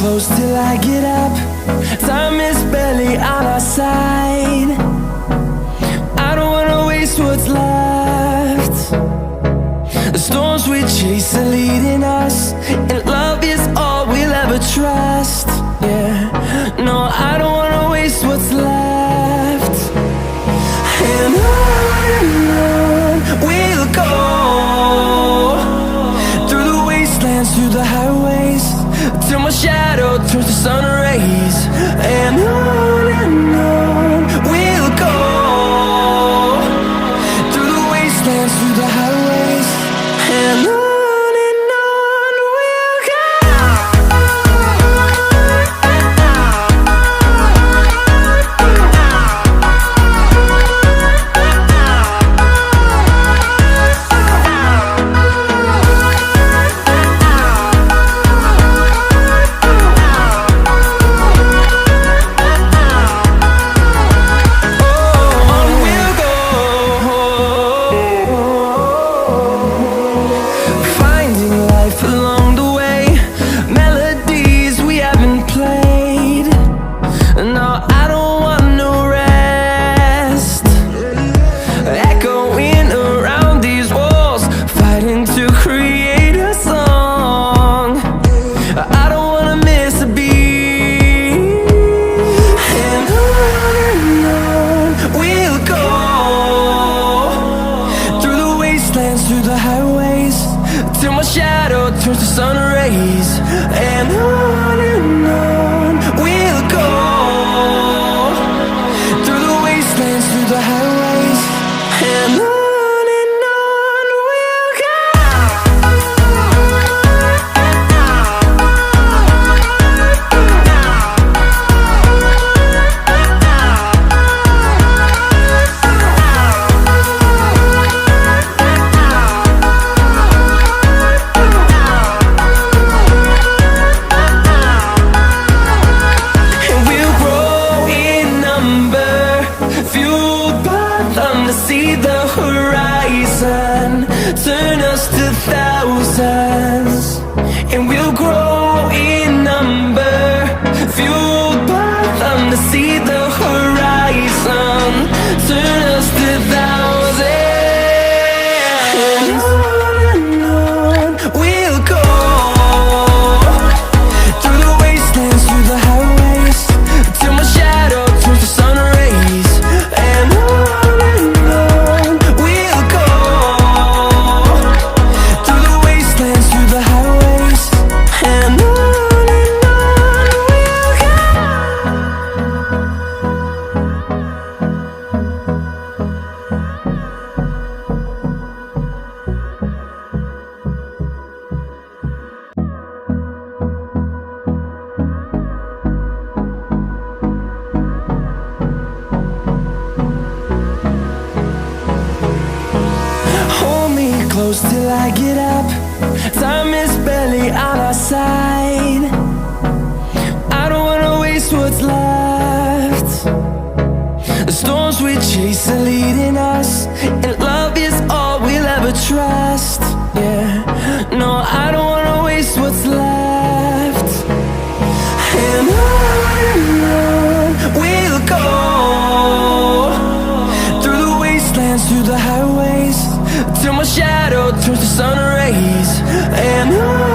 close till I get up. Time is barely on our side. I don't wanna waste what's left. The storms we chase are leading us, and love is all we'll ever trust. Yeah, no, I don't wanna waste what's left. And on we'll go, through the wastelands, through the highways, till my shadow turns to sun rays. And on we'll go, through the wastelands, through the highways, and on we'll go. Through the highways, till my shadow turns to sun rays. And on we'll go, through the wastelands, through the highways, and on we'll go. See the horizon turn us to thousands, and we'll grow in number, fueled by them. To see the horizon turn us to thousands, and on we'll go, through the wastelands, through the highways, till my shadow turns to sun rays. And close till I get up. Time is barely on our side. I don't wanna waste what's left. The storms we chase are leading us, and love is all we'll ever trust. Yeah, no, I don't wanna waste what's left. And on we'll go, through the wastelands, through the highways, till my shadow turns to sun rays. And on